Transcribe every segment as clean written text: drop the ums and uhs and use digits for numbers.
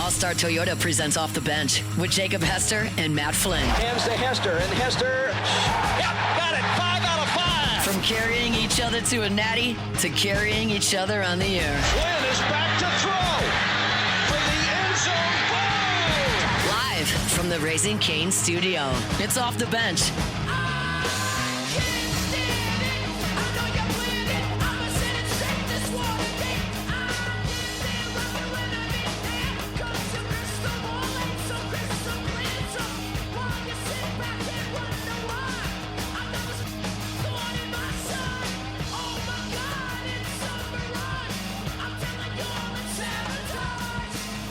All-Star Toyota presents Off the Bench with Jacob Hester and Matt Flynn. Hands to Hester, and Hester, yep, got it, 5 out of 5. From carrying each other to a natty to carrying each other on the air. Flynn is back to throw for the end zone. Goal! Live from the Raising Cane studio, it's Off the Bench.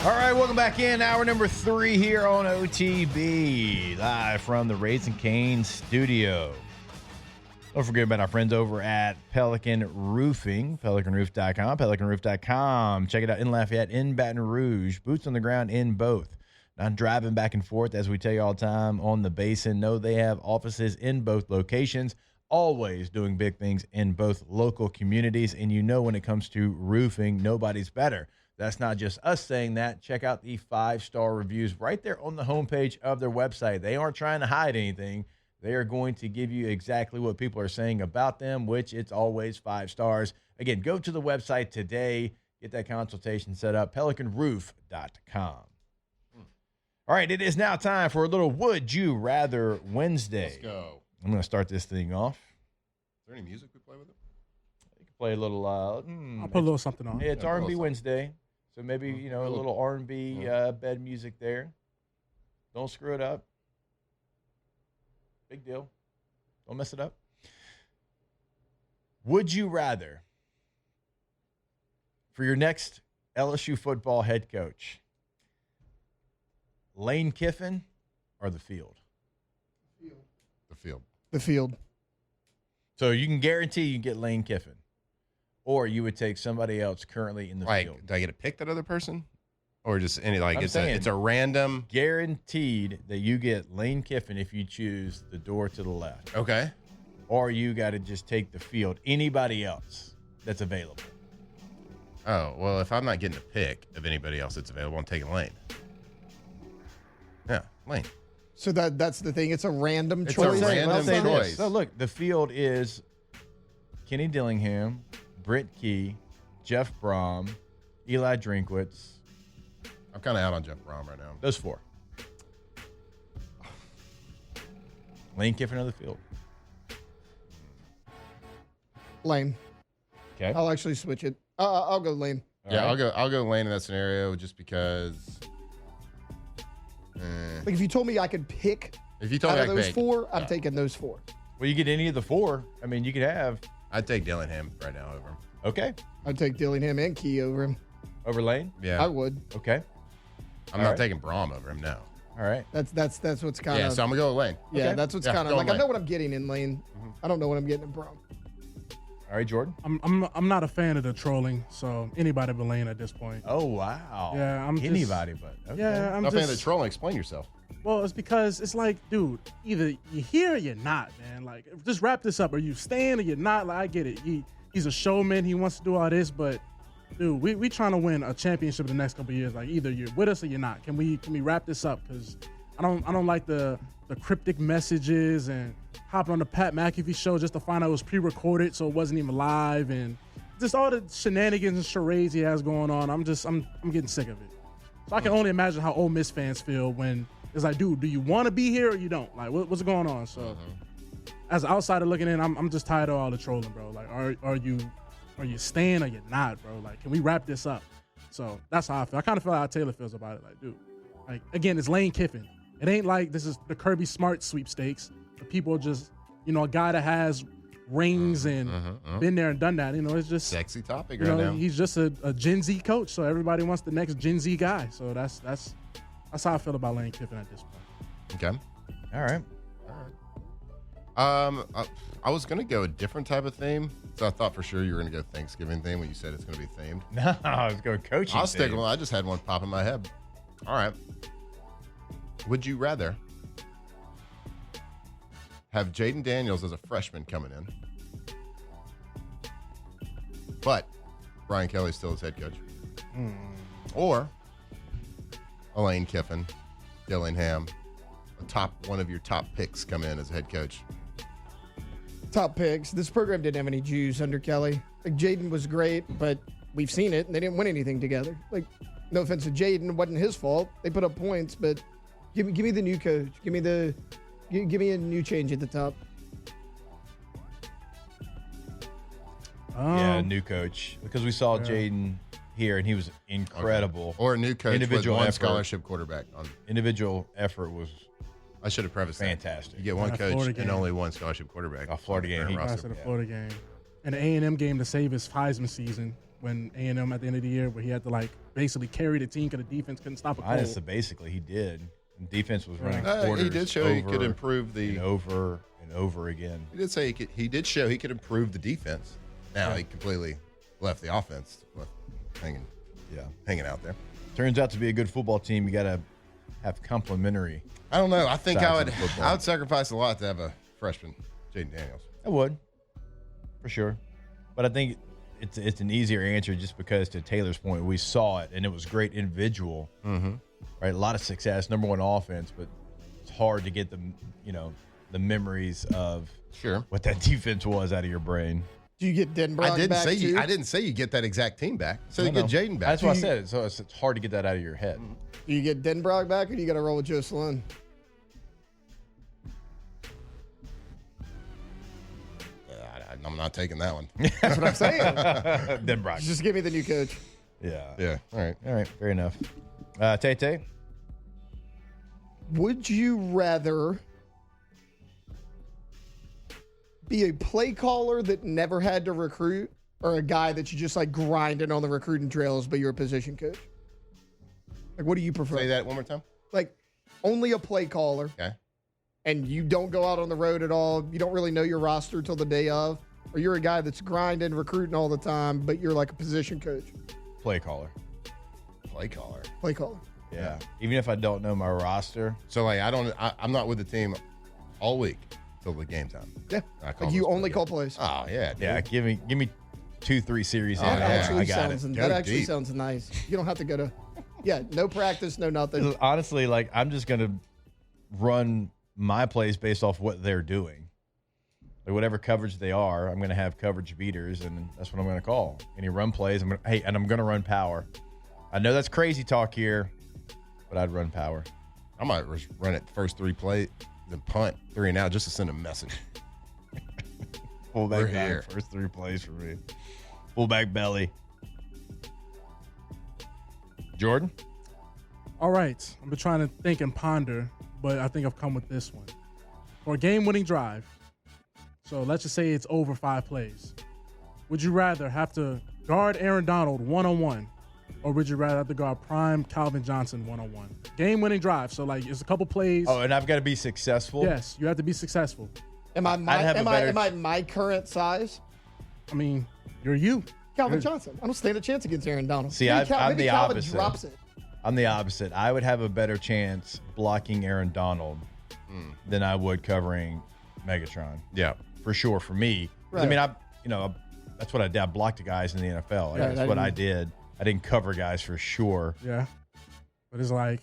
All right, welcome back in. Hour number 3 here on OTB, live from the Raising Cane studio. Don't forget about our friends over at Pelican Roofing, pelicanroof.com, pelicanroof.com. Check it out in Lafayette, in Baton Rouge, boots on the ground in both. Not driving back and forth, as we tell you all the time, on the basin. No, they have offices in both locations, always doing big things in both local communities. And you know when it comes to roofing, nobody's better. That's not just us saying that. Check out the 5-star reviews right there on the homepage of their website. They aren't trying to hide anything. They are going to give you exactly what people are saying about them, which it's always 5 stars. Again, go to the website today. Get that consultation set up, pelicanroof.com. All right, it is now time for a little Would You Rather Wednesday. Let's go. I'm going to start this thing off. Is there any music we play with it? You can play a little. I'll put a little something on. Yeah, it's Yeah, R&B something. Wednesday, so maybe a little R&B bed music there. Don't screw it up. Big deal. Don't mess it up. Would you rather, for your next LSU football head coach, Lane Kiffin or the field? The field. The field. So you can guarantee you get Lane Kiffin, or you would take somebody else currently in the field. Do I get to pick that other person? Or just any, like, I'm it's saying- a random. Guaranteed that you get Lane Kiffin if you choose the door to the left. Okay. Or you got to just take the field. Anybody else that's available. Oh, well, if I'm not getting a pick of anybody else that's available, I'm taking Lane. Yeah, Lane. So that's the thing. It's a random It's a choice. random I'll say choice. this. So look, the field is Kenny Dillingham, Britt Key, Jeff Brom, Eli Drinkwitz. I'm kind of out on Jeff Brom right now. Those 4. Lane Kiffin of the field. Lane. Okay. I'll actually switch it. I'll go Lane. Yeah, All right. I'll go Lane in that scenario just because. Like if you told me I could pick If you told out me of I could those pick, 4, I'm yeah. taking those 4. Well, you get any of the 4. I mean, you could have. I'd take Dillingham right now over him. Okay. I'd take Dillingham and Key over him. Over Lane? Yeah. I would. Okay. I'm all not right. taking Brom over him now. All right. That's what's kind Yeah, of. so I'm going to go with Lane. yeah, okay. that's what's Yeah, kind of go like. I Lane. know what I'm getting in Lane. I don't know what I'm getting in Brom. All right, Jordan. I'm not a fan of the trolling, so anybody but Lane at this point. Oh, wow. Yeah, I'm just- Anybody but. Okay. Yeah, I'm Not a fan of the just. trolling. Explain yourself. Well, it's because it's like, dude, either you're here or you're not, man. Like, just wrap this up. Are you staying or you're not? Like, I get it. He's a showman. He wants to do all this, but dude, we trying to win a championship in the next couple of years. Like, either you're with us or you're not. Can we wrap this up? Because I don't like the cryptic messages and hopping on the Pat McAfee show just to find out it was pre-recorded, so it wasn't even live, and just all the shenanigans and charades he has going on. I'm getting sick of it. So I can only imagine how Ole Miss fans feel when it's like, dude, do you want to be here or you don't? Like, what's going on? So, as an outsider looking in, I'm just tired of all the trolling, bro. Like, are you staying or you're not, bro? Like, can we wrap this up? So that's how I feel. I kind of feel like how Taylor feels about it. Like, dude, like again, it's Lane Kiffin. It ain't like this is the Kirby Smart sweepstakes. The people are just, a guy that has rings and been there and done that. It's just Sexy topic you right know, now. he's just a Gen Z coach, so everybody wants the next Gen Z guy. So that's how I feel about Lane Kiffin at this point. Okay. All right. I was gonna go a different type of theme, so I thought for sure you were gonna go Thanksgiving theme when you said it's gonna be themed. No, I was going coaching. I'll stick theme. with. I just had one pop in my head. All right. Would you rather have Jaden Daniels as a freshman coming in, but Brian Kelly's still his head coach, or Lane Kiffin, Dillingham, one of your top picks come in as head coach? Top picks. This program didn't have any Jews under Kelly. Like, Jaden was great, but we've seen it, and they didn't win anything together. Like, no offense to Jaden, it wasn't his fault. They put up points, but give me the new coach. Give me a new change at the top. Yeah, new coach. Because we saw Jaden here, and he was incredible. Or a new coach Individual with one effort. scholarship quarterback. Individual effort was I should have prefaced fantastic. that. You get one That coach Florida and game. only one scholarship quarterback. Florida game. Roster. Last of the Florida game. And the A&M game to save his Heisman season when A&M at the end of the year where he had to, like, basically carry the team because the defense couldn't stop a goal. Honestly, basically, he did. And defense was running quarters. He did show he could improve and over and over again. He did say he did show he could improve the defense. Now he completely left the offense hanging out there. Turns out to be a good football team, you got to have complementary. I don't know. I think Sides I of would the football. I would sacrifice a lot to have a freshman, Jaden Daniels. I would, for sure. But I think it's an easier answer just because, to Taylor's point, we saw it, and it was great individual, right? A lot of success, number one offense, but it's hard to get the memories of what that defense was out of your brain. Do you get Denbrock I back too? I didn't say you get that exact team back. So you get Jaden back. That's what I said. So it's hard to get that out of your head. Do you get Denbrock back, or do you got to roll with Joe Sloan? I'm not taking that one. That's what I'm saying. Denbrock. Just give me the new coach. Yeah. All right. Fair enough. Tay. Would you rather be a play caller that never had to recruit, or a guy that you just like grinding on the recruiting trails, but you're a position coach? Like, what do you prefer? Say that one more time. Like, only a play caller, Okay. and you don't go out on the road at all. You don't really know your roster till the day of, or you're a guy that's grinding, recruiting all the time, but you're like a position coach. Play caller. Play caller. Play caller. Yeah. Even if I don't know my roster. So like I'm not with the team all week till the game time. Yeah. I call Like, you those only play call games. plays. Oh yeah. Dude. Yeah, give me 2-3 series in. That actually I got sounds it. that Go actually deep. sounds nice. You don't have to go to no practice, no nothing. Honestly, like, I'm just going to run my plays based off what they're doing. Like, whatever coverage they are, I'm going to have coverage beaters, and that's what I'm going to call. Any run plays, and I'm going to run power. I know that's crazy talk here, but I'd run power. I might run it first 3 plays, then punt 3 and out just to send a message. Fullback We're back, here. first 3 plays for me. Fullback belly. Jordan? All right. I've been trying to think and ponder, but I think I've come with this one. For a game-winning drive, so let's just say it's over 5 plays. Would you rather have to guard Aaron Donald one-on-one, or would you rather have to guard prime Calvin Johnson one-on-one? Game-winning drive. So, like, it's a couple plays. Oh, and I've got to be successful? Yes, you have to be successful. Am I have a better- my current size? I mean, you're you. Calvin Johnson. I don't stand a chance against Aaron Donald. See, Maybe I'm maybe the Calvin opposite. drops it. I'm the opposite. I would have a better chance blocking Aaron Donald than I would covering Megatron. Yeah. For sure, for me. 'Cause, I Right. mean, that's what I did. I blocked the guys in the NFL. Like, Right, that's what I did. I didn't cover guys for sure. Yeah. But it's like,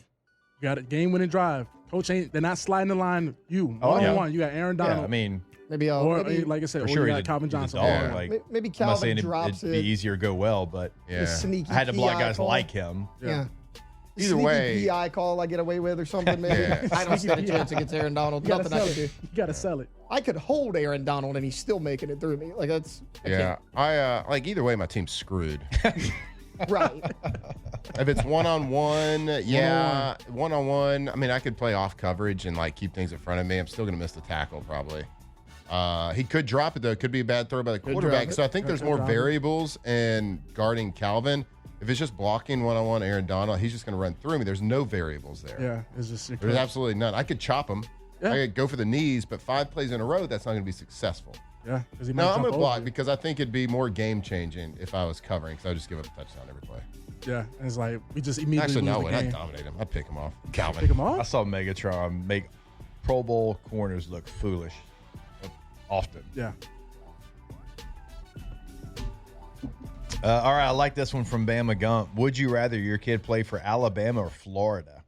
you got a game-winning drive. Coach they're not sliding the line. You, one-on-one. You got Aaron Donald. Yeah, I mean, Maybe like I said, for or sure you he's got Calvin he's a Johnson. dog. Yeah. Like, maybe I'm not Calvin saying drops it'd be it. easier to go well, but Yeah. The sneaky I had to block PI guys call. like him. Yeah. Either Sneaky way- PI call I get away with or something, maybe. Yeah. I don't stand a chance against Aaron Donald. You gotta Nothing I sell can it. do. You got to sell it. I could hold Aaron Donald and he's still making it through me. Like, that's I Yeah. I like either way my team's screwed. can't. Right. If it's one-on-one, yeah, one-on-one. I mean, I could play off coverage and like keep things in front of me. I'm still gonna miss the tackle probably. He could drop it though. It could be a bad throw by the quarterback. drop it. So I think there's more variables in guarding Calvin. If it's just blocking one-on-one Aaron Donald, he's just gonna run through me. There's no variables there. Yeah. It's just There's absolutely none. I could chop him. Yeah. I could go for the knees, but 5 plays in a row, that's not gonna be successful. Yeah. 'cause he might No, I'm jump gonna block over you. because I think it'd be more game-changing if I was covering. So I would just give up a touchdown every play. Yeah. And it's like, we just immediately Actually, no, lose the I'd game. dominate him. I'd pick him off. Pick Calvin. him I off? saw Megatron make Pro Bowl corners look foolish often. Yeah. All right, I like this one from Bama Gump. Would you rather your kid play for Alabama or Florida?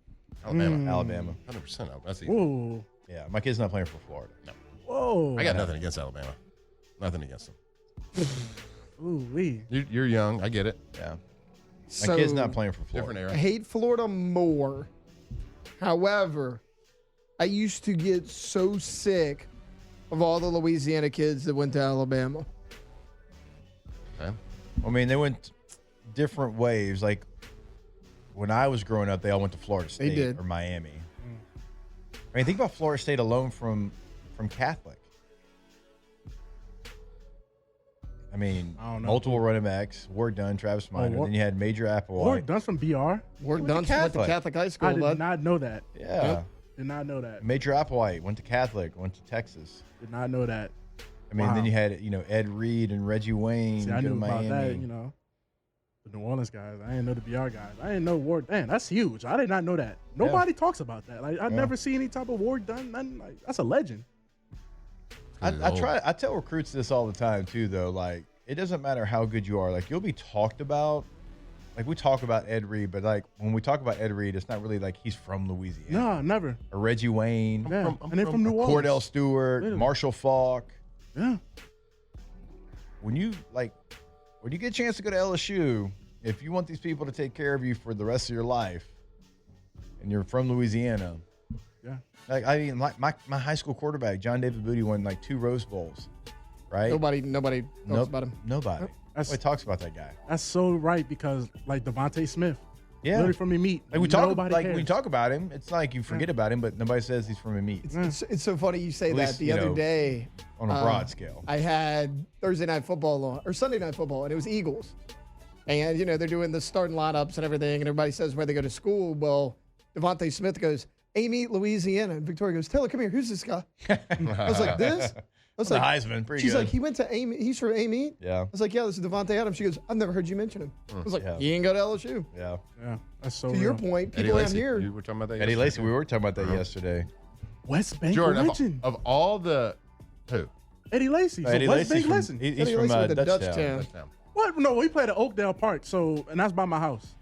Alabama. Alabama. 100%. That's easy. Ooh. Yeah, my kid's not playing for Florida. No. Whoa. I got nothing against Alabama. Nothing against them. Ooh, wee. You're young. I get it. Yeah. My So, kid's not playing for Different Florida. era. I hate Florida more. However, I used to get so sick of all the Louisiana kids that went to Alabama. Okay. I mean, they went different waves. Like when I was growing up, they all went to Florida State did. or Miami. I mean, think about Florida State alone from Catholic. I mean, I don't know. multiple running backs, Ward Dunn, Travis Minor. Then you had Major Applewhite. Ward Dunn from BR? Ward went to Dunn went to Catholic. Catholic high school, I did bud. not know that. Yeah. Yep. Did not know that. Major Applewhite went to Catholic, went to Texas. Did not know that. I mean, Wow. then you had, Ed Reed and Reggie Wayne. See, I go knew to about Miami. that, the New Orleans guys. I didn't know the BR guys. I didn't know Ward. Man, that's huge. I did not know that. Nobody talks about that. Like, I never see any type of Ward done. Nothing. Like, that's a legend. I tell recruits this all the time too, though. Like, it doesn't matter how good you are. Like, you'll be talked about. Like, we talk about Ed Reed, but like when we talk about Ed Reed, it's not really like he's from Louisiana. No, never. Or Reggie Wayne, Yeah. I'm and then from New Orleans. Cordell Stewart, Really? Marshall Faulk. Yeah. When you get a chance to go to LSU, if you want these people to take care of you for the rest of your life, and you're from Louisiana, Yeah. like I mean, like my high school quarterback, John David Booty, won like 2 Rose Bowls, right? Nobody talks about him. Nobody. That's- Nobody talks about that guy. That's so right because, like, Devontae Smith. Yeah. Literally from Meat. Like we talk, Nobody like cares. we talk about him. It's not like you forget about him, but nobody says he's from a meat It's so funny you say At that. least, The other know, day, on a broad scale. I had Thursday night football on, or Sunday night football, and it was Eagles. And, they're doing the starting lineups and everything, and everybody says where they go to school. Well, Devontae Smith goes, Amy, Louisiana. And Victoria goes, Taylor, come here. Who's this guy? I was like, this? I was The like, Heisman, pretty she's good. like, he went to Amy. He's from Amy. Yeah. I was like, yeah, this is Devontae Adams. She goes, I've never heard you mention him. I was like, Yeah. you ain't go to LSU. Yeah. Yeah. That's so To real. your point, Eddie people around Lacy. here. You were talking about that. Eddie yesterday? Lacy, we were talking about that yesterday. West Bank Jordan, legend. of all the who? Eddie Lacy. So Eddie West Lacy's Bank legend. he's Eddie from Lacy with the Dutchtown. Dutchtown. Touchdown. What? No, he played at Oakdale Park. And that's by my house.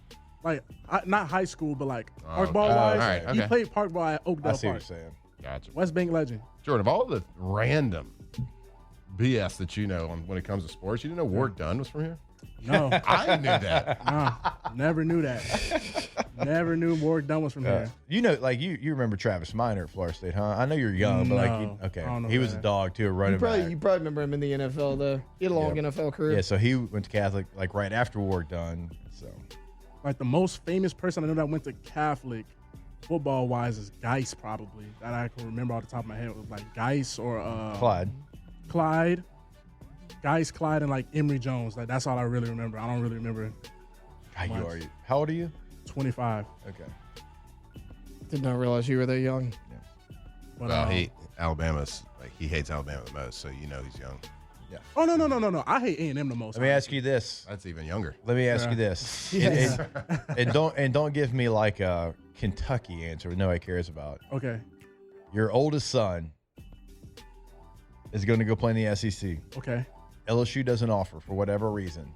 Like, not high school, but like park ball okay. wise. All right, He okay. played park ball at I Oakdale see what Park. you're saying. Gotcha. West Bank legend. Jordan, of all the random BS that you know when it comes to sports, you didn't know Ward Dunn was from here? No, I knew that. never knew that. Never knew Ward Dunn was from here. Like you remember Travis Minor at Florida State, huh? I know you're young, but No, I don't know he was a that. dog too, a running You back. probably remember him in the NFL, though. He had a long Yeah. NFL career. Yeah, so he went to Catholic like right after Ward Dunn. So Like the most famous person I know that went to Catholic football wise is Geis, probably. That I can remember off the top of my head. It was like Geis or Clyde. Geis, Clyde, and like Emory Jones. Like that's all I really remember. I don't really remember God, you Much. are. How old are you? 25. Okay. Did not realize you were that young. But, Well, he hates Alabama the most, so you know he's young. Oh no! I hate A&M the most. Let me ask you this. That's even younger. Let me ask you this. Yes. And don't give me like a Kentucky answer that nobody cares about. Okay. Your oldest son is going to go play in the SEC. Okay. LSU doesn't offer for whatever reason.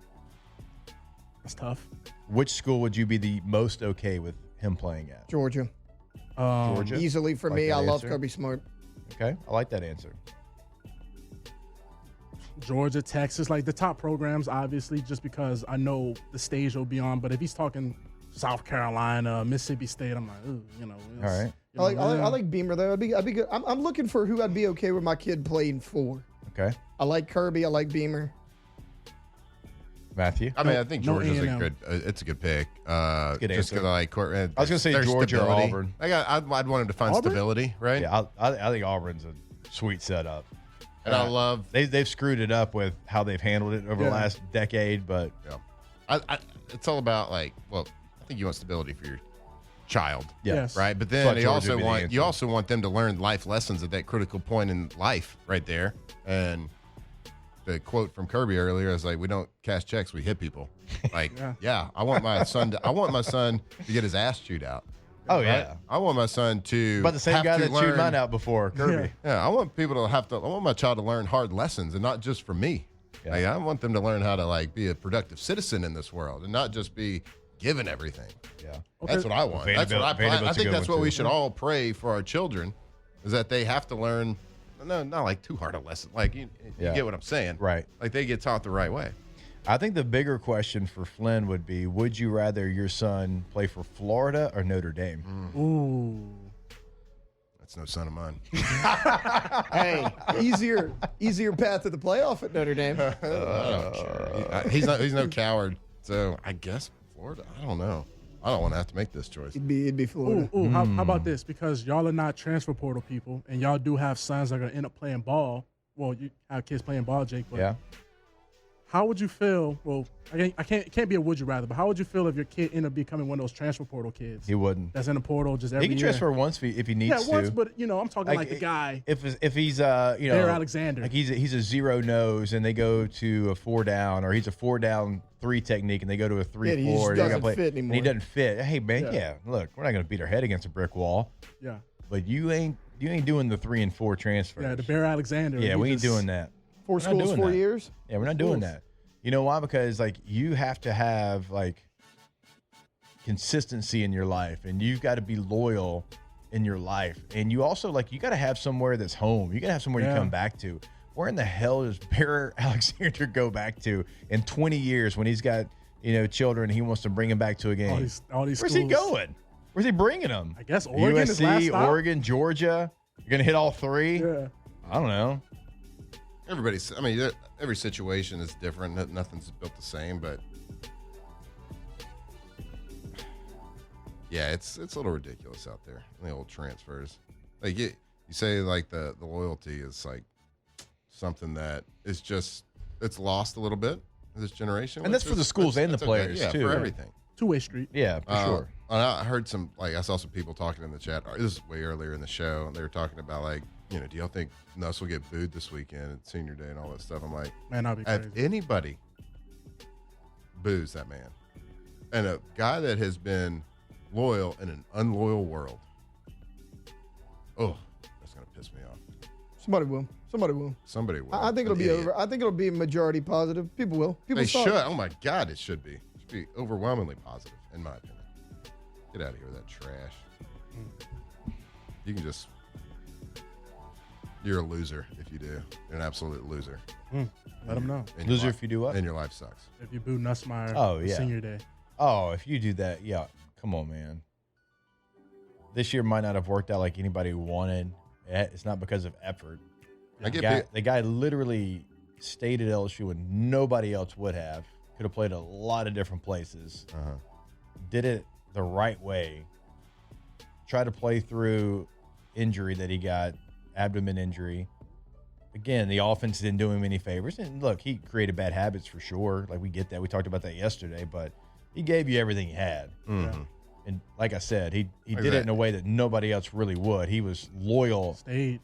That's tough. Which school would you be the most okay with him playing at? Georgia. Georgia? Easily for Like me, that I love answer? Kirby Smart. Okay, I like that answer. Georgia, Texas, like the top programs, obviously, just because I know the stage will be on. But if he's talking South Carolina, Mississippi State, I'm like, ooh, All right. I like Beamer though. I'd be good. I'm looking for who I'd be okay with my kid playing for. Okay. I like Kirby. I like Beamer. Matthew? I mean, I think no Georgia's A&M. a good. It's a good pick. good Just answer. because I like. I was gonna say there's Georgia or stability. Auburn. I'd want him to find Auburn? stability, right? Yeah, I think Auburn's a sweet setup. And I love. They've screwed it up with how they've handled it over the Yeah. last decade, but Yeah. It's all about I think you want stability for your child. yeah. Yes. Right, but Thought then you Georgia also would be the want answer. you also want them to learn life lessons at that critical point in life, right there. And the quote from Kirby earlier is like, "We don't cash checks, we hit people." Like, Yeah. I want my son to get his ass chewed out. Oh right? yeah. I want my son to. But the same have guy to that learn, chewed mine out before, Kirby. Yeah, I want people to I want my child to learn hard lessons, and not just from me. Yeah. Like, I want them to learn how to be a productive citizen in this world, and not just be given everything. Yeah. That's what I want. That's what I Vanderbilt's a think good that's one, what we too. should all pray for our children, is that they have to learn. No, not like too hard a lesson. Like you get what I'm saying, Right. Like they get taught the right way. I think the bigger question for Flynn would be, would you rather your son play for Florida or Notre Dame? Ooh. That's no son of mine. Hey, easier path to the playoff at Notre Dame. I don't care. He's no coward. So I guess Florida. I don't know. I don't want to have to make this choice. It'd be Florida. Ooh, how about this? Because y'all are not transfer portal people, and y'all do have sons that are gonna end up playing ball. Well, you have kids playing ball, Jake. But Yeah. how would you feel? Well, it can't be a would you rather, but how would you feel if your kid ended up becoming one of those transfer portal kids He wouldn't. that's in the portal just every He can year? transfer once if he needs Yeah, to. once, but I'm talking like the guy. If he's Bear Alexander. like he's a 0 nose and they go to a 4 down, or he's a 4 down 3 technique and they go to a 3 Yeah, he 4. just they gotta doesn't play, fit and anymore. he doesn't fit. Hey man, Yeah. look, we're not gonna beat our head against a brick wall, Yeah, but you ain't doing the 3 and 4 transfers. yeah, the Bear Alexander. Yeah, he we ain't just- doing that. 4 We're not schools, doing 4 that. years. Yeah, we're not doing that. You know why? Because like you have to have like consistency in your life, and you've got to be loyal in your life, and you also you got to have somewhere that's home. You got to have somewhere you Yeah. come back to. Where in the hell does Bear Alexander go back to in 20 years when he's got children and he wants to bring them back to a game? all these Where's schools. he going? Where's he bringing them? I guess Oregon is last USC, stop. Oregon, Georgia. You're gonna hit all 3? Yeah. I don't know. Every situation is different. Nothing's built the same, but yeah, it's a little ridiculous out there. The old transfers, like you say, like the loyalty is like something that is just it's lost a little bit this generation, And that's for the schools and the players, yeah, too. for everything. Two-way street. Yeah, for sure. And I heard I saw some people talking in the chat. This is way earlier in the show. And they were talking about do y'all think Nuss will get booed this weekend at senior day and all that stuff? I'm like, Man, that'd be if crazy. anybody boos that man, and a guy that has been loyal in an unloyal world, that's gonna piss me off. Somebody will. Somebody will. I think it'll An be idiot. over. I think it'll be majority positive. People will. People They saw should. it. Oh my God, it should be. It should be overwhelmingly positive, in my opinion. Get out of here with that trash. You can just. You're a loser if you do. You're an absolute loser. Let them know. And your Loser life- if you do what? And your life sucks. If you boo Nussmeyer Oh, yeah. senior day. Oh, if you do that, yeah, come on, man. This year might not have worked out like anybody wanted. It's not because of effort. I get The guy literally stayed at LSU when nobody else would have. Could have played a lot of different places. Did it the right way. Tried to play through injury that he got, abdomen injury. Again, the offense didn't do him any favors. And look, he created bad habits for sure. Like, we get that. We talked about that yesterday, but he gave you everything he had. Mm-hmm. And like I said, he Like did that. it in a way that nobody else really would. He was loyal Stayed.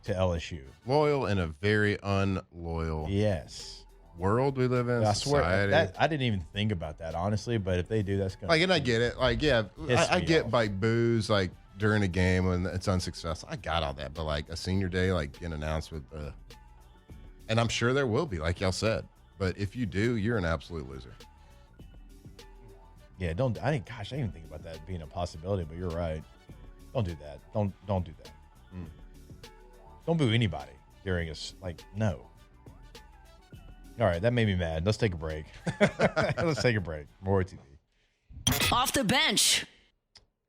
to LSU. Loyal in a very unloyal Yes. world we live in. I swear, society. I didn't even think about that, honestly, but if they do, that's going to... Like, and I get it. Like, yeah, Piss I me get off. like boos like during a game when it's unsuccessful. I got all that, but like a senior day, like getting announced with, and I'm sure there will be, like y'all said. But if you do, you're an absolute loser. Yeah, gosh, I didn't even think about that being a possibility, but you're right. Don't do that. Don't do that. Don't boo anybody during no. All right, that made me mad. Let's take a break. Let's take a break. More TV. Off the bench.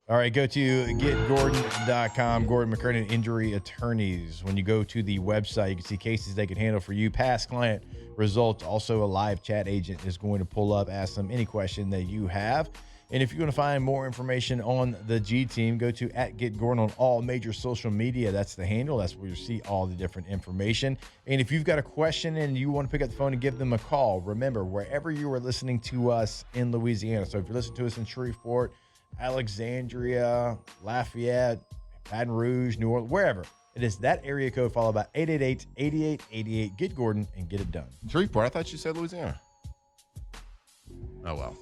All right, go to getgordon.com. Gordon McKernan Injury Attorneys. When you go to the website, you can see cases they can handle for you, past client results. Also, a live chat agent is going to pull up, ask them any question that you have. And if you want to find more information on the G team, go to @GetGordon on all major social media. That's the handle. That's where you see all the different information. And if you've got a question and you want to pick up the phone and give them a call, remember, wherever you are listening to us in Louisiana. So if you're listening to us in Shreveport, Alexandria, Lafayette, Baton Rouge, New Orleans, wherever, it is that area code followed by 888-8888. Get Gordon and get it done. Shreveport. I thought you said Louisiana. Oh well.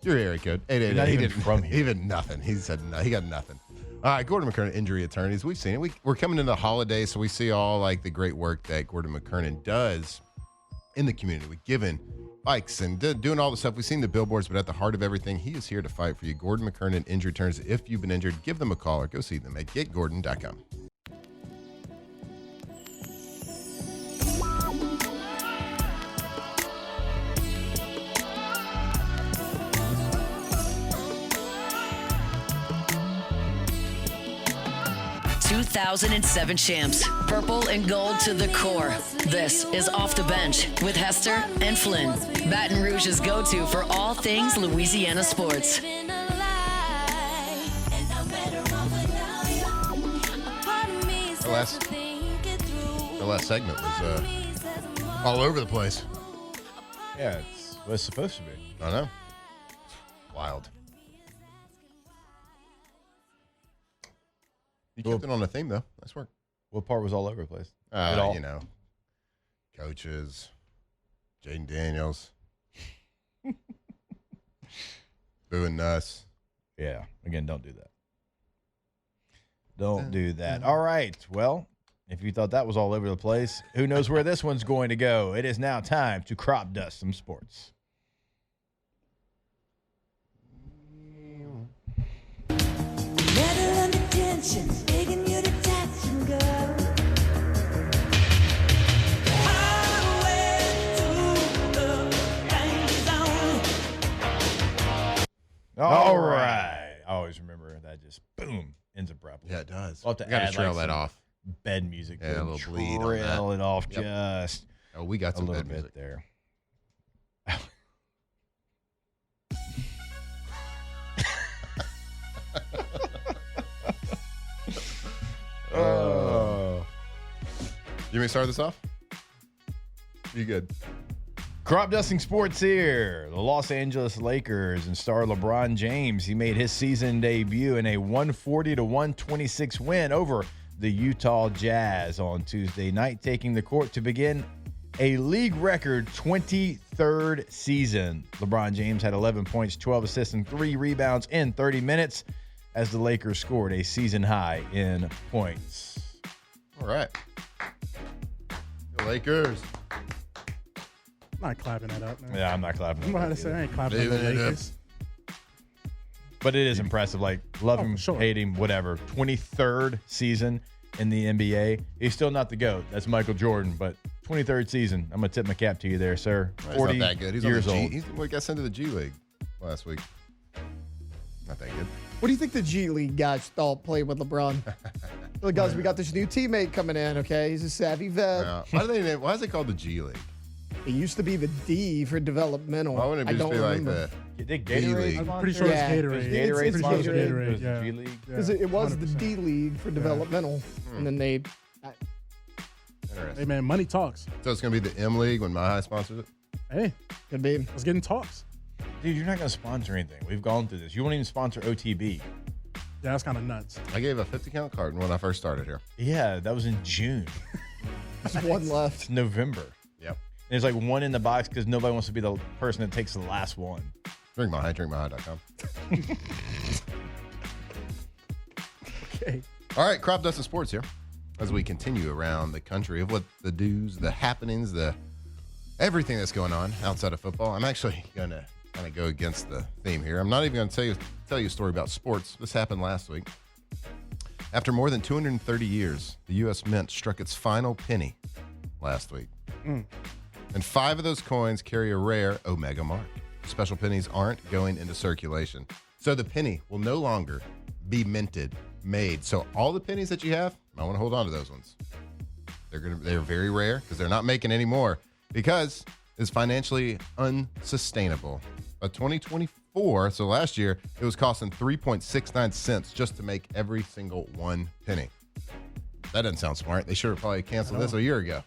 Your area code. 888. not He even didn't- from here. Even nothing. He said no. He got nothing. All right, Gordon McKernan Injury Attorneys. We've seen it. We're coming into the holidays, so we see all like the great work that Gordon McKernan does in the community. We've given bikes and doing all the stuff. We've seen the billboards, but at the heart of everything, he is here to fight for you. Gordon McKernan, Injury Returns. If you've been injured, give them a call or go see them at getgordon.com. ...2007 champs. Purple and gold to the core. This is Off the Bench with Hester and Flynn. Baton Rouge's go-to for all things Louisiana sports. The last segment was all over the place. Yeah, it's what it's supposed to be. I know. Wild. You kept it on the theme, though. Nice work. What part was all over the place? It all? You know, coaches, Jaden Daniels, booing us. Yeah. Again, don't do that. Don't do that. All right. Well, if you thought that was all over the place, who knows where this one's going to go? It is now time to crop dust some sports. Taking you to touch and go. All right. I always remember that just boom ends abruptly. Yeah, it does. We'll have to Got to add trail like that some off. bed music. Yeah, to a little bleed on trail that. it off Yep. just Oh, we got a some little bed bit music. there. Oh. You may start this off? You good? Crop dusting sports here. The Los Angeles Lakers and star LeBron James. He made his season debut in a 140-126 win over the Utah Jazz on Tuesday night, taking the court to begin a league record 23rd season. LeBron James had 11 points, 12 assists, and 3 rebounds in 30 minutes as the Lakers scored a season high in points. All right. The Lakers. I'm not clapping that up, man. Yeah, I'm not clapping. I'm about to say I ain't clapping at the Living it up. Lakers. But it is impressive. Like, love him, for sure. hate him, whatever. 23rd season in the NBA. He's still not the GOAT. That's Michael Jordan. But 23rd season. I'm going to tip my cap to you there, sir. He's 40 not that good. He's years on the old. G. He got sent to the G League last week. Not that good. What do you think the G League guys thought played with LeBron? Look, guys, we got this new teammate coming in, okay? He's a savvy vet. Why is it called the G League? It used to be the D for developmental. Why wouldn't it I just don't be like remember. the Did D-League. Gatorade I'm sponsor Pretty sure it? it's Yeah. Gatorade. Gatorade It's sponsored it? Gatorade, It was yeah. G League. Because it was the 100%. D League for developmental, and then they. Hey, Interesting. man, money talks. So it's going to be the M League when My High sponsors it? Hey, Could be. let's get in talks. Dude, you're not going to sponsor anything. We've gone through this. You won't even sponsor OTB. Yeah, that's kind of nuts. I gave a 50-count card when I first started here. Yeah, that was in June. There's one left. It's November. Yep. There's like one in the box because nobody wants to be the person that takes the last one. Drink My High, drinkmyhigh.com. Okay. All right, crop dust and sports here as we continue around the country of what the do's, the happenings, the everything that's going on outside of football. I'm actually going to kind of go against the theme here. I'm not even going to tell you a story about sports. This happened last week. After more than 230 years, the U.S. Mint struck its final penny last week. And 5 of those coins carry a rare Omega mark. Special pennies aren't going into circulation. So the penny will no longer be minted, made. So all the pennies that you have, I want to hold on to those ones. They're very rare because they're not making any more because it's financially unsustainable. By 2024, so last year, it was costing 3.69 cents just to make every single one penny. That doesn't sound smart. They should have probably canceled this a year ago.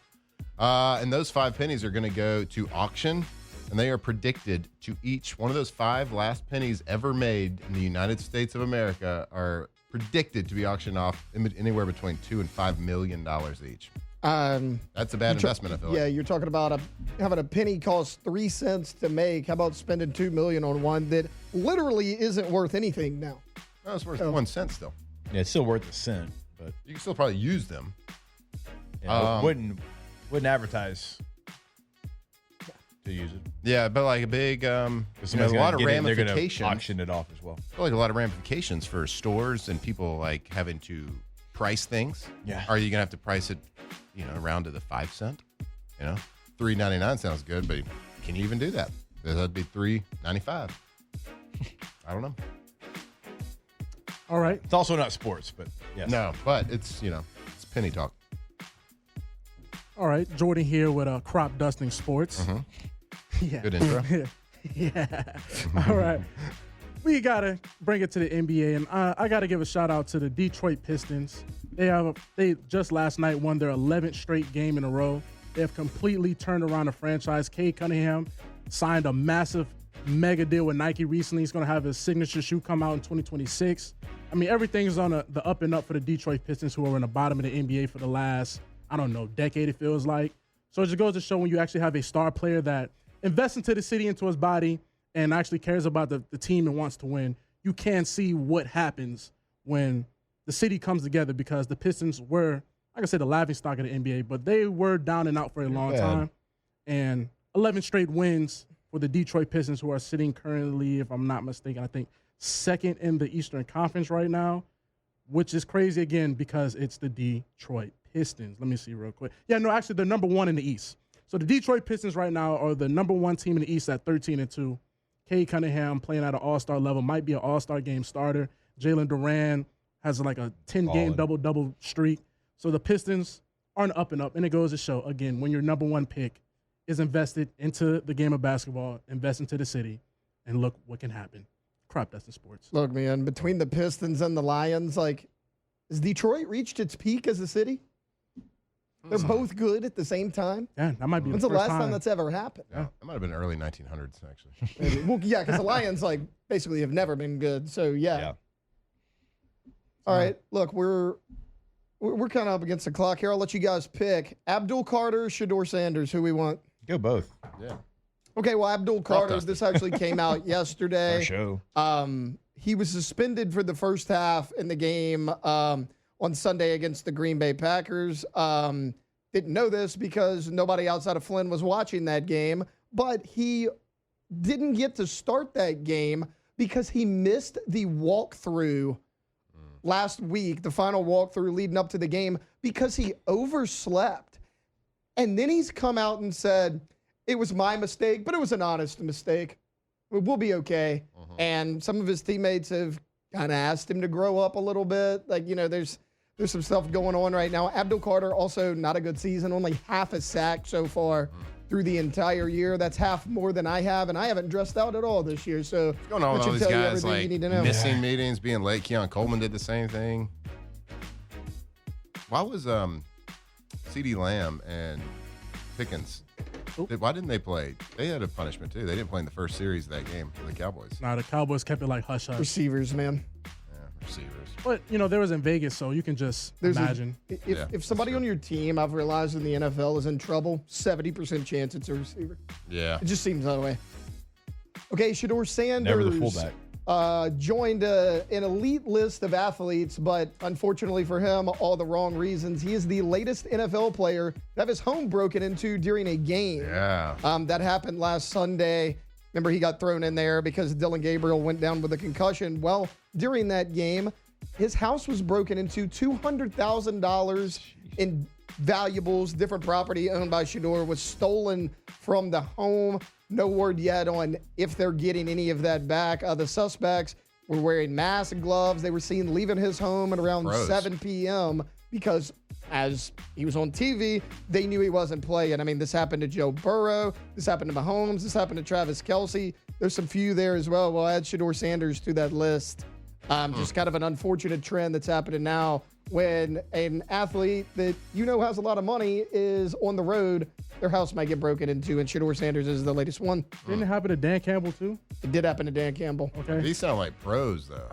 And those 5 pennies are going to go to auction, and they are predicted to each one of those 5 last pennies ever made in the United States of America are predicted to be auctioned off anywhere between $2 and $5 million each. That's a bad investment, I feel Yeah, like. you're talking about having a penny cost 3 cents to make. How about spending $2 million on one that literally isn't worth anything now? No, it's worth 1 cent still. Yeah, it's still worth a cent, but You can still probably use them. yeah, wouldn't advertise to use it. Yeah, but like a big, there's a lot of They're ramifications. going to auction it off as well. I feel like a lot of ramifications for stores and people like having to price things. Yeah. Are you gonna have to price it, around to the 5 cent? $3.99 sounds good, but can you even do that? That'd be $3.95. I don't know. All right. It's also not sports, but yes. No, but it's it's penny talk. All right. Jordan here with Crop Dusting Sports. Yeah. Good intro. Yeah. All right. We got to bring it to the NBA, and I got to give a shout out to the Detroit Pistons. They just last night won their 11th straight game in a row. They have completely turned around the franchise. Cade Cunningham signed a massive mega deal with Nike recently. He's going to have his signature shoe come out in 2026. I mean, everything's on the up and up for the Detroit Pistons, who are in the bottom of the NBA for the last, decade, it feels like. So it just goes to show when you actually have a star player that invests into the city, into his body, and actually cares about the team and wants to win, you can see what happens when the city comes together, because the Pistons were, like I said, the laughingstock of the NBA, but they were down and out for a long time. And 11 straight wins for the Detroit Pistons, who are sitting currently, if I'm not mistaken, I think second in the Eastern Conference right now, which is crazy again because it's the Detroit Pistons. Let me see real quick. Yeah, no, actually they're number one in the East. So the Detroit Pistons right now are the number one team in the East at 13-2. Cade Cunningham playing at an all-star level, might be an all-star game starter. Jalen Duran has like a 10-game double-double streak. So the Pistons are an up and up, and it goes to show, again, when your number one pick is invested into the game of basketball, invest into the city, and look what can happen. Crop Dusting Sports. Look, man, between the Pistons and the Lions, has Detroit reached its peak as a city? They're both good at the same time. Yeah, that might be When's the last time that's ever happened? Yeah, that might have been early 1900s, actually. Maybe. Well, yeah, because the Lions, basically have never been good. So, yeah. All right, look, we're kind of up against the clock here. I'll let you guys pick. Abdul Carter, Shedeur Sanders, who we want. Go both. Yeah. Okay, well, Abdul Carter, this actually came out yesterday. Our show. He was suspended for the first half in the game on Sunday against the Green Bay Packers. Didn't know this because nobody outside of Flynn was watching that game, but he didn't get to start that game because he missed the walkthrough last week, the final walkthrough leading up to the game, because he overslept. And then he's come out and said, it was my mistake, but it was an honest mistake. We'll be okay. And some of his teammates have kind of asked him to grow up a little bit. There's some stuff going on right now. Abdul Carter, also not a good season, only half a sack so far through the entire year. That's half more than I have, and I haven't dressed out at all this year. So What's going on with all these guys, missing meetings, being late? Keon Coleman did the same thing. Why was CeeDee Lamb and Pickens, why didn't they play? They had a punishment, too. They didn't play in the first series of that game for the Cowboys. Nah, the Cowboys kept it like hush-hush. Receivers, man. Yeah, receivers. But, they was in Vegas, so you can just imagine. If somebody on your team, I've realized in the NFL, is in trouble, 70% chance it's a receiver. Yeah. It just seems that way. Okay, Shedeur Sanders. Never the fullback. Joined an elite list of athletes, but unfortunately for him, all the wrong reasons. He is the latest NFL player to have his home broken into during a game. Yeah. That happened last Sunday. Remember, he got thrown in there because Dylan Gabriel went down with a concussion. Well, during that game, his house was broken into. $200,000 in valuables, different property owned by Shedeur, was stolen from the home. No word yet on if they're getting any of that back. The suspects were wearing masks and gloves. They were seen leaving his home at around 7 p.m. because, as he was on TV, they knew he wasn't playing. I mean, this happened to Joe Burrow. This happened to Mahomes. This happened to Travis Kelce. There's some few there as well. We'll add Shedeur Sanders to that list. Just kind of an unfortunate trend that's happening now when an athlete that has a lot of money is on the road. Their house might get broken into, and Shedeur Sanders is the latest one. Didn't it happen to Dan Campbell, too? It did happen to Dan Campbell. Okay. These sound like pros, though.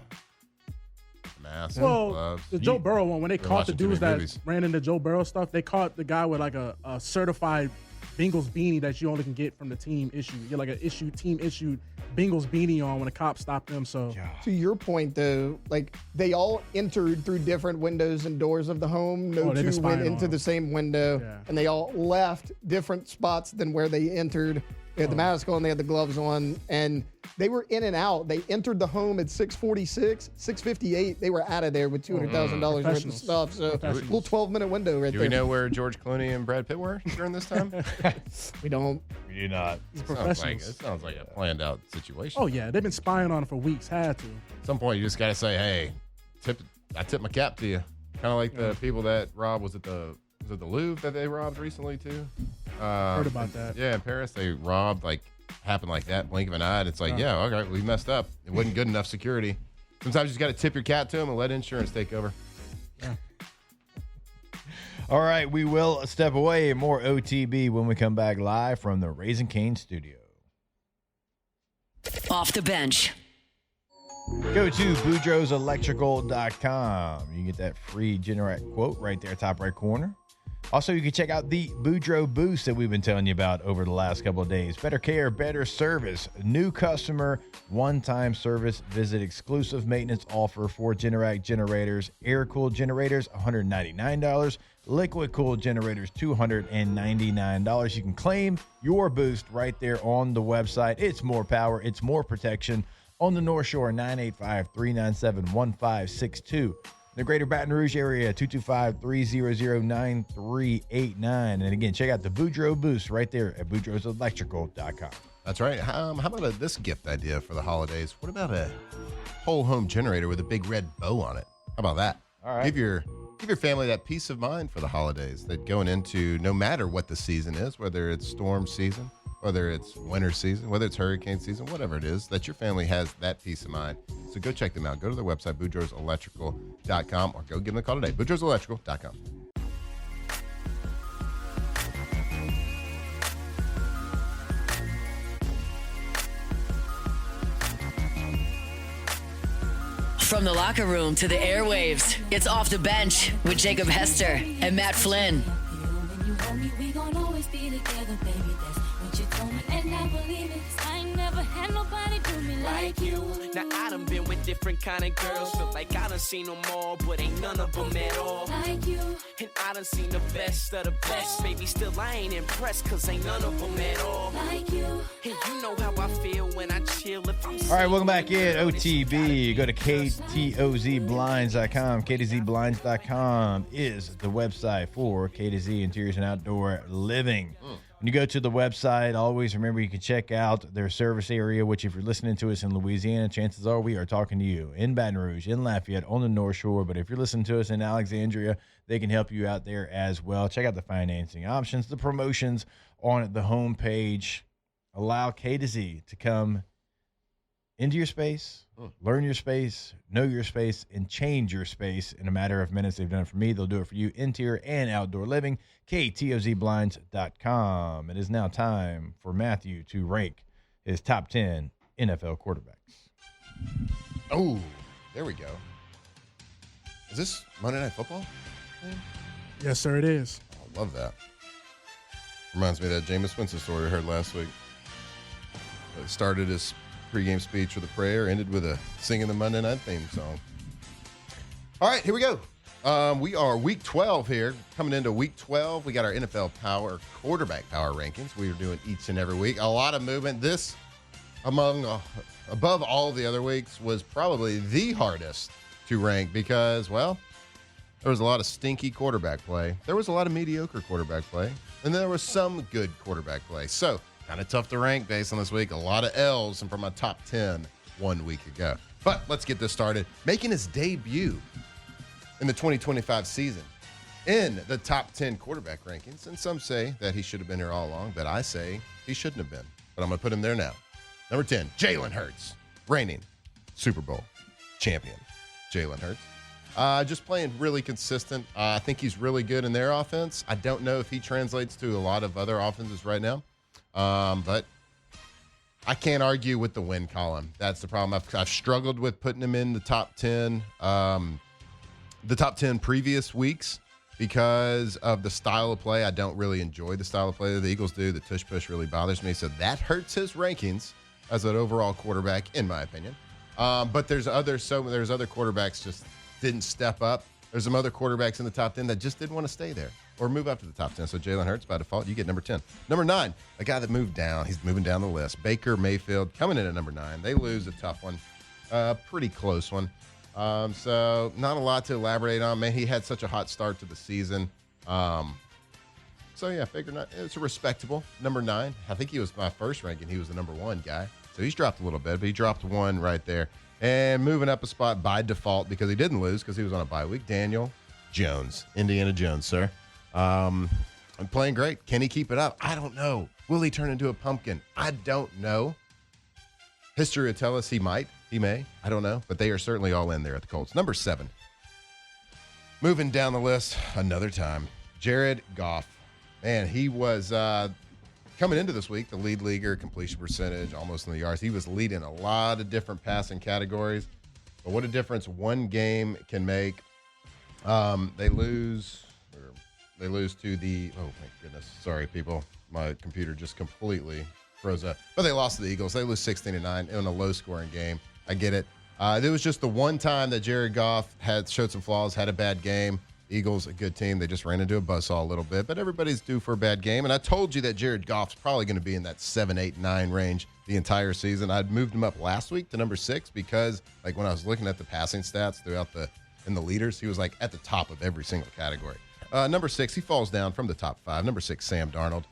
Mask, Well, gloves. the Joe Burrow one, when they caught the watching too dudes many that movies. ran into Joe Burrow stuff, they caught the guy with like a certified Bengals beanie that you only can get from the team issue. You get like a team issued Bengals beanie on when a cop stopped them. So To your point, though, they all entered through different windows and doors of the home. No they two just went spying on into them. the same window, Yeah. and they all left different spots than where they entered. They had the mask on, they had the gloves on, and they were in and out. They entered the home at 6:46, 6:58. They were out of there with $200,000 worth of stuff. So a little 12-minute window right Do there. we know where George Clooney and Brad Pitt were during this time? We don't. We do not. It sounds like a planned out situation. Oh yeah, they've been spying on him for weeks. Had to. At some point, you just got to say, hey, I tip my cap to you. Kind of like the people that robbed, was it the Louvre that they robbed recently too? Heard about that. Yeah, in Paris, they robbed, happened like that, blink of an eye. And it's like, yeah, okay, we messed up. It wasn't good enough security. Sometimes you just got to tip your cap to them and let insurance take over. Yeah. All right, we will step away. More OTB when we come back live from the Raising Cane studio. Off the bench. Go to boudreauxelectrical.com. You can get that free Generac quote right there, top right corner. Also, you can check out the Boudreaux Boost that we've been telling you about over the last couple of days. Better care, better service. New customer, one-time service. Visit exclusive maintenance offer for Generac generators. Air-cooled generators, $199. Liquid-cooled generators, $299. You can claim your boost right there on the website. It's more power. It's more protection. On the North Shore, 985-397-1562. The Greater Baton Rouge area, 225-300-9389. And again, check out the Boudreaux Boost right there at boudreauxelectrical.com. That's right. How about this gift idea for the holidays? What about a whole home generator with a big red bow on it? How about that? All right. Give your family that peace of mind for the holidays, that going into no matter what the season is, whether it's storm season, whether it's winter season, whether it's hurricane season, whatever it is, that your family has that peace of mind. So go check them out. Go to their website, boudreauxelectrical.com, or go give them a call today, boudreauxelectrical.com. From the locker room to the airwaves, it's Off the Bench with Jacob Hester and Matt Flynn. When you hold me, we gon' always be together, baby. That's what you told me, and I believe it. 'Cause I ain't never had nobody do me like you. Now I done been with different kind of girls. Feel like I done seen them all, but ain't none of them at all. Like you. And I done seen the best of the best. Baby, still I ain't impressed, cause ain't none of them at all. Like you. And you know how I feel when I chill. If I'm All right, welcome back in OTB. Go to KTOZBlinds.com. KTZBlinds.com is the website for K2Z Interiors and Outdoor Living. When you go to the website, always remember you can check out their service area, which if you're listening to us in Louisiana, chances are we are talking to you in Baton Rouge, in Lafayette, on the North Shore. But if you're listening to us in Alexandria, they can help you out there as well. Check out the financing options, the promotions on the homepage. Allow K2Z to come into your space, learn your space, know your space, and change your space in a matter of minutes. They've done it for me. They'll do it for you. Interior and outdoor living. KTOZBlinds.com. It is now time for Matthew to rank his top 10 NFL quarterbacks. Oh, there we go. Is this Monday Night Football? Yes, sir, it is. I love that. Reminds me of that Jameis Winston story I heard last week. It started his pregame speech with a prayer, ended with a singing the Monday Night theme song. All right, here we go. We are week 12 here. Coming into week 12, we got our NFL quarterback power rankings. We are doing each and every week. A lot of movement. This, above all the other weeks, was probably the hardest to rank because, well, there was a lot of stinky quarterback play. There was a lot of mediocre quarterback play. And there was some good quarterback play. So, kind of tough to rank based on this week. A lot of L's and from my top 10 1 week ago. But let's get this started. Making his debut in the 2025 season in the top 10 quarterback rankings. And some say that he should have been here all along, but I say he shouldn't have been. But I'm going to put him there now. Number 10, Jalen Hurts, reigning Super Bowl champion. Jalen Hurts. Just playing really consistent. I think he's really good in their offense. I don't know if he translates to a lot of other offenses right now. But I can't argue with the win column. That's the problem. I've struggled with putting him in the top 10, the top 10 previous weeks because of the style of play. I don't really enjoy the style of play that the Eagles do. The tush push really bothers me. So that hurts his rankings as an overall quarterback, in my opinion. But there's other quarterbacks just didn't step up. There's some other quarterbacks in the top 10 that just didn't want to stay there. or move up to the top 10. So Jalen Hurts, by default, you get number 10. Number 9, a guy that moved down. He's moving down the list. Baker Mayfield coming in at number 9. They lose a tough one, pretty close one. So not a lot to elaborate on. Man, he had such a hot start to the season. So yeah, Baker, it's a respectable number 9. I think he was my first ranking. He was the number 1 guy. So he's dropped a little bit, but he dropped 1 right there. And moving up a spot by default because he didn't lose because he was on a bye week. Daniel Jones, Indiana Jones, sir. I'm playing great. Can he keep it up? I don't know. Will he turn into a pumpkin? I don't know. History will tell us he might. He may. I don't know. But they are certainly all in there at the Colts. Number 7. Moving down the list another time. Jared Goff. Man, he was coming into this week, the lead leaguer, completion percentage, almost in the yards. He was leading a lot of different passing categories. But what a difference one game can make. They lose to the, oh my goodness. Sorry, people. My computer just completely froze up. But they lost to the Eagles. They lose 16-9 in a low-scoring game. I get it. It was just the one time that Jared Goff showed some flaws, had a bad game. Eagles, a good team. They just ran into a buzzsaw a little bit, but everybody's due for a bad game. And I told you that Jared Goff's probably going to be in that 7, 8, 9 range the entire season. I'd moved him up last week to number 6 because, like, when I was looking at the passing stats in the leaders, he was like at the top of every single category. Number 6, he falls down from the top 5. Number 6, Sam Darnold.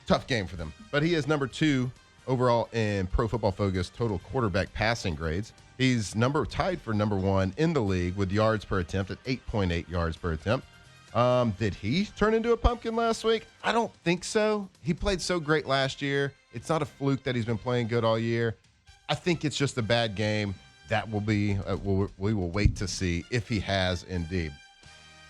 Tough game for them, but he is number 2 overall in Pro Football Focus total quarterback passing grades. He's tied for number 1 in the league with yards per attempt at 8.8 yards per attempt. Did he turn into a pumpkin last week? I don't think so. He played so great last year. It's not a fluke that he's been playing good all year. I think it's just a bad game. That will be, we will wait to see if he has indeed.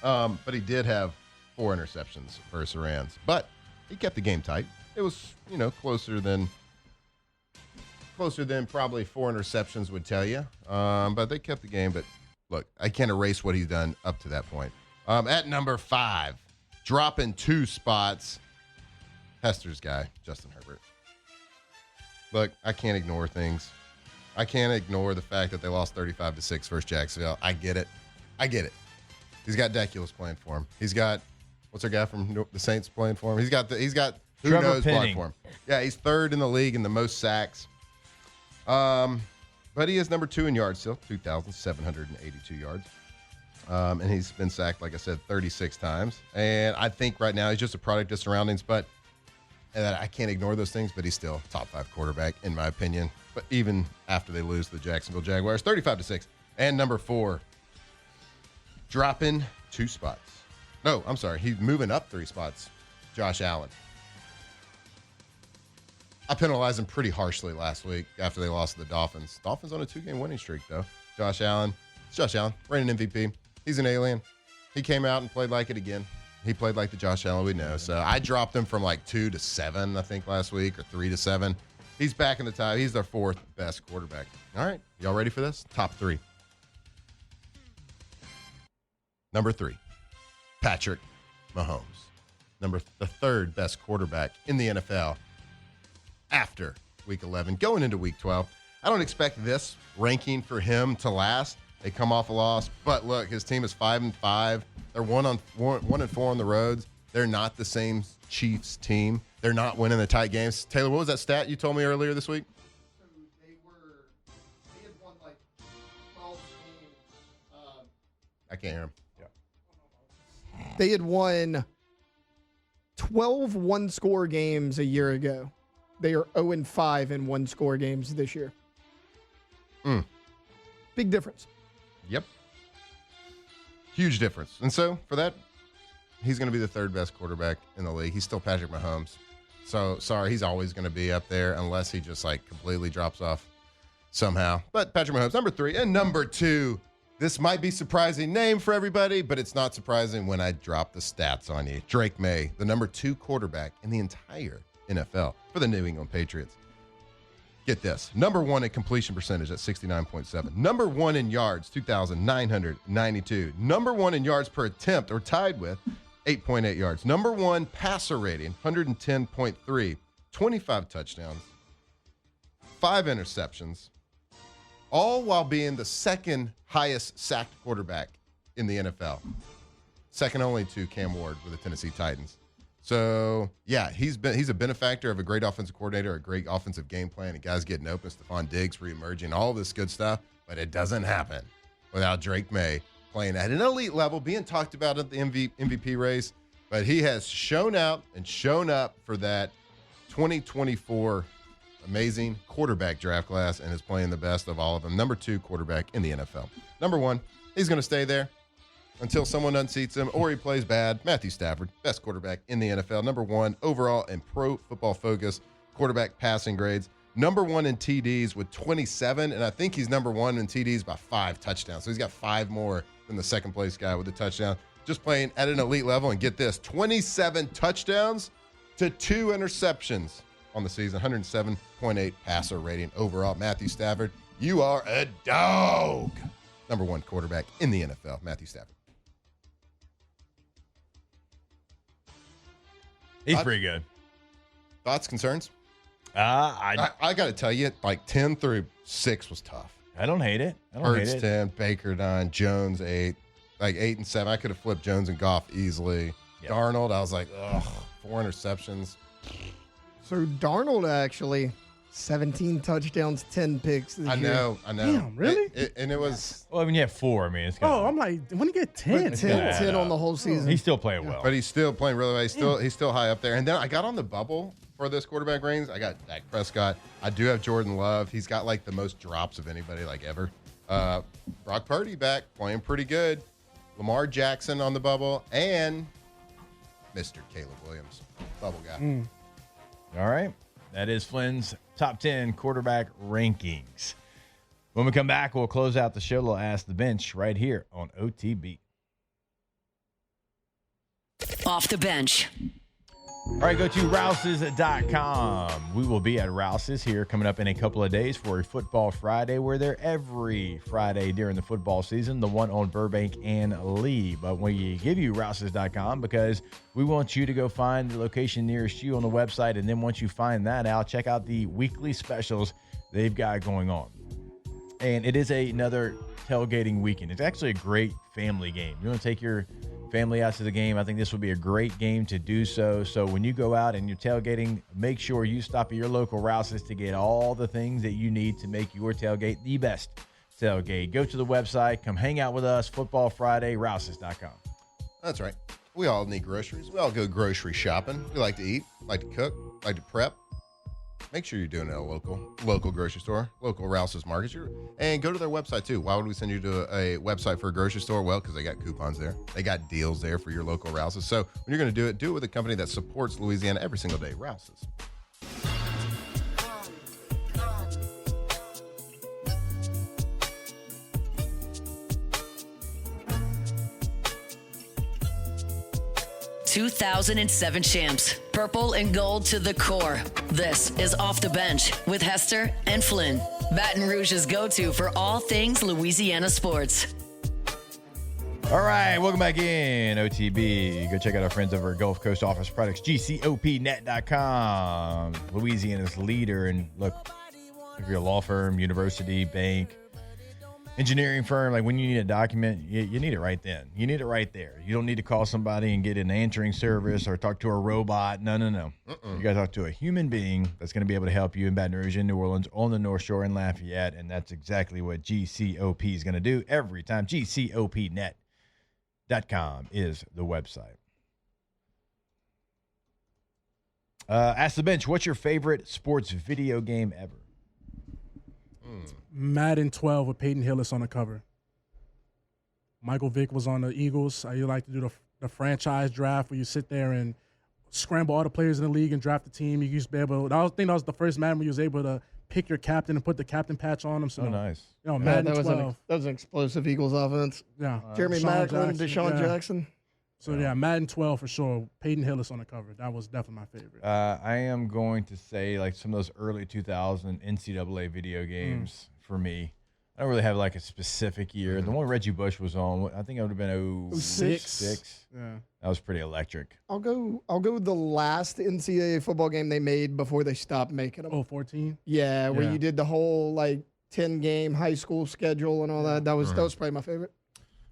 But he did have 4 interceptions versus Rams. But he kept the game tight. It was, closer than probably 4 interceptions would tell you. But they kept the game. But look, I can't erase what he's done up to that point. At number 5, dropping 2 spots, Hester's guy, Justin Herbert. Look, I can't ignore things. I can't ignore the fact that they lost 35-6 versus Jacksonville. I get it. He's got Daculus playing for him. He's got, what's our guy from the Saints playing for him? He's got who Trevor knows Penning. playing for him. Yeah, he's 3rd in the league in the most sacks. But he is number 2 in yards still, 2,782 yards. And he's been sacked, like I said, 36 times. And I think right now he's just a product of surroundings, but I can't ignore those things, but he's still top 5 quarterback, in my opinion. But even after they lose to the Jacksonville Jaguars, 35-6. And number 4, dropping 2 spots. No, I'm sorry. He's moving up 3 spots. Josh Allen. I penalized him pretty harshly last week after they lost to the Dolphins. Dolphins on a 2-game winning streak, though. Josh Allen, reigning MVP. He's an alien. He came out and played like it again. He played like the Josh Allen we know. So I dropped him from like 2 to 7, I think, last week, or 3 to 7. He's back in the top. He's their 4th best quarterback. All right. Y'all ready for this? Top 3. Number 3, Patrick Mahomes. The 3rd best quarterback in the NFL after Week 11, going into Week 12. I don't expect this ranking for him to last. They come off a loss, but look, his team is 5-5. They're 1-4 on the roads. They're not the same Chiefs team. They're not winning the tight games. Taylor, what was that stat you told me earlier this week? So they had won like 12 games. I can't hear him. They had won 12 one-score games a year ago. They are 0-5 in one-score games this year. Big difference. Yep. Huge difference. And so, for that, he's going to be the 3rd best quarterback in the league. He's still Patrick Mahomes. So, sorry, he's always going to be up there unless he just, completely drops off somehow. But Patrick Mahomes, number 3. And number 2, this might be surprising name for everybody, but it's not surprising when I drop the stats on you. Drake May, the number 2 quarterback in the entire NFL for the New England Patriots. Get this. Number 1 in completion percentage at 69.7. Number 1 in yards, 2,992. Number 1 in yards per attempt, or tied with 8.8 yards. Number 1 passer rating, 110.3. 25 touchdowns. 5 interceptions. All while being the 2nd highest sacked quarterback in the NFL. second only to Cam Ward with the Tennessee Titans. So, yeah, he's a benefactor of a great offensive coordinator, a great offensive game plan, and guys getting open, Stephon Diggs reemerging, all this good stuff. But it doesn't happen without Drake May playing at an elite level, being talked about at the MVP race. But he has shown out and shown up for that 2024 amazing quarterback draft class and is playing the best of all of them. Number 2 quarterback in the NFL. Number 1, he's going to stay there until someone unseats him or he plays bad. Matthew Stafford, best quarterback in the NFL. Number 1 overall in Pro Football Focus quarterback passing grades. Number 1 in TDs with 27, and I think he's number 1 in TDs by 5 touchdowns. So he's got 5 more than the second place guy with a touchdown. Just playing at an elite level, and get this, 27 touchdowns to 2 interceptions on the season, 107.8 passer rating overall. Matthew Stafford, you are a dog. Number 1 quarterback in the NFL, Matthew Stafford. He's pretty good. Thoughts, concerns? I got to tell you, like 10 through 6 was tough. I don't hate it. I don't hate Hurts it. 10, Baker 9, Jones 8, like 8 and 7. I could have flipped Jones and Goff easily. Yep. Darnold, I was like, ugh, 4 interceptions. So Darnold actually 17 touchdowns, 10 picks this I year. know. Damn, really? And it was, Well, when you have 4, I mean, it's kind Oh, I'm like, when you get 10? 10, gonna add 10 on up. the whole season. He's still playing well. but he's still playing really well. He's still high up there. And then I got on the bubble for this quarterback ratings. I got Dak Prescott. I do have Jordan Love. He's got like the most drops of anybody like ever. Brock Purdy back, playing pretty good. Lamar Jackson on the bubble, and Mr. Caleb Williams, bubble guy. All right. That is Flynn's top 10 quarterback rankings. When we come back, we'll close out the show. We'll ask the bench right here on OTB. Off the bench. All right, go to Rouses.com. We will be at Rouses here coming up in a couple of days for a Football Friday. We're there every Friday during the football season, the one on Burbank and Lee. But we give you Rouses.com because we want you to go find the location nearest you on the website. And then once you find that out, check out the weekly specials they've got going on. And it is another tailgating weekend. It's actually a great family game. You want to take your family out to the game, I think this would be a great game to do so. So when you go out and you're tailgating, make sure you stop at your local Rouses to get all the things that you need to make your tailgate the best tailgate. Go to the website, come hang out with us, Football Friday, Rouses.com. That's right. We all need groceries. We all go grocery shopping. We like to eat, like to cook, like to prep. Make sure you're doing it at a local grocery store, local Rouse's Market. And go to their website, too. Why would we send you to a website for a grocery store? Well, because they got coupons there. They got deals there for your local Rouse's. So when you're going to do it with a company that supports Louisiana every single day, Rouse's. ...2007 champs. Purple and gold to the core. This is Off the Bench with Hester and Flynn. Baton Rouge's go-to for all things Louisiana sports. All right, welcome back in, OTB. Go check out our friends over at Gulf Coast Office Products, GCOPnet.com. Louisiana's leader. And look, if you're a law firm, university, bank, engineering firm, like when you need a document, you need it right then. You need it right there. You don't need to call somebody and get an answering service or talk to a robot. No. You got to talk to a human being that's going to be able to help you in Baton Rouge, in New Orleans, on the North Shore, in Lafayette. And that's exactly what GCOP is going to do every time. GCOPnet.com is the website. Ask the bench, what's your favorite sports video game ever? Madden 12 with Peyton Hillis on the cover. Michael Vick was on the Eagles. I like to do the franchise draft where you sit there and scramble all the players in the league and draft the team. You used to be able. I think that was the first Madden where you was able to pick your captain and put the captain patch on him. So, Nice. You know, Madden that 12. was an explosive Eagles offense. Yeah. Jeremy Deshaun Macklin, Jackson, Deshaun yeah. Jackson. So, yeah, Madden 12 for sure. Peyton Hillis on the cover. That was definitely my favorite. I am going to say like some of those early 2000 NCAA video games for me. I don't really have like a specific year. The one Reggie Bush was on, I think it would have been 06. Yeah. That was pretty electric. I'll go with the last NCAA football game they made before they stopped making them. 14? Yeah, where Yeah. you did the whole like 10-game high school schedule and all that. That was probably my favorite.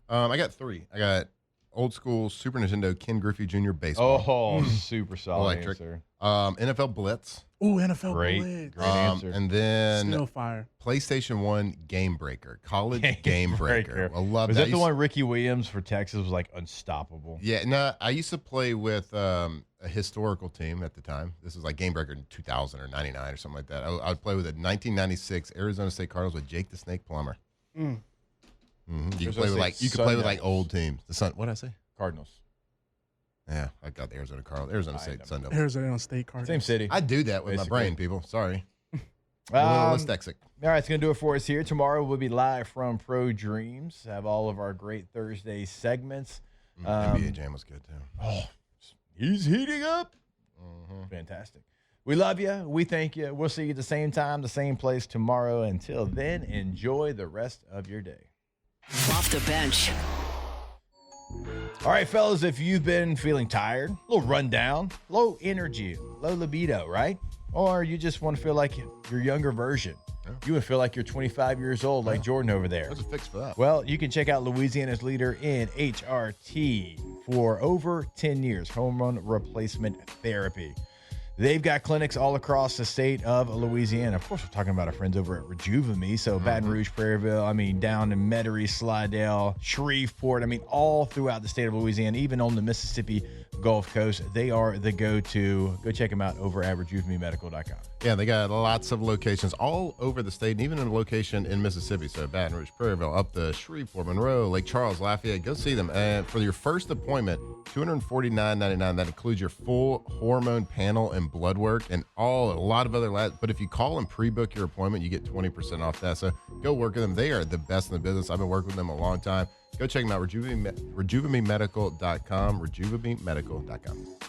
I got 3. I got old school Super Nintendo Ken Griffey Jr. baseball. Oh, super solid Electric. answer. NFL Blitz. Ooh, NFL Great. Blitz. Great answer. And then Still fire. PlayStation 1 Game Breaker. College Game Breaker. I love Was that. that the one Ricky Williams for Texas was like unstoppable? Yeah, no, I used to play with a historical team at the time. This was like Game Breaker in 2000 or 99 or something like that. I would play with a 1996 Arizona State Cardinals with Jake the Snake Plummer. You could play with like old teams. The Sun. What did I say? Cardinals. Yeah, I got the Arizona Cardinals. Arizona State Sun Devils. Arizona State Cardinals. Same city. I do that with Basically. my brain, people. Sorry. A little dyslexic. All right, it's going to do it for us here. Tomorrow we'll be live from Pro Dreams. Have all of our great Thursday segments. NBA Jam was good, too. Oh, he's heating up. Fantastic. We love you. We thank you. We'll see you at the same time, the same place tomorrow. Until then, enjoy the rest of your day. Off the bench. All right, fellas, if you've been feeling tired, a little run down, low energy, low libido, right? Or you just want to feel like your younger version. Yeah. You would feel like you're 25 years old, like Jordan over there. There's a fix for that. Well, you can check out Louisiana's leader in HRT for over 10 years, hormone replacement therapy. They've got clinics all across the state of Louisiana. Of course, we're talking about our friends over at Rejuve-Me. So Baton Rouge, Prairieville, down in Metairie, Slidell, Shreveport. All throughout the state of Louisiana, even on the Mississippi Gulf Coast. They are the go-to. Go check them out over at RejuveMeMedical.com. Yeah, they got lots of locations all over the state, and even in a location in Mississippi. So Baton Rouge, Prairieville, up to Shreveport, Monroe, Lake Charles, Lafayette. Go see them. And for your first appointment, $249.99. That includes your full hormone panel and blood work and a lot of other labs. But if you call and pre-book your appointment, you get 20% off that. So go work with them. They are the best in the business. I've been working with them a long time. Go check them out, RejuveMeMedical.com, RejuveMeMedical.com.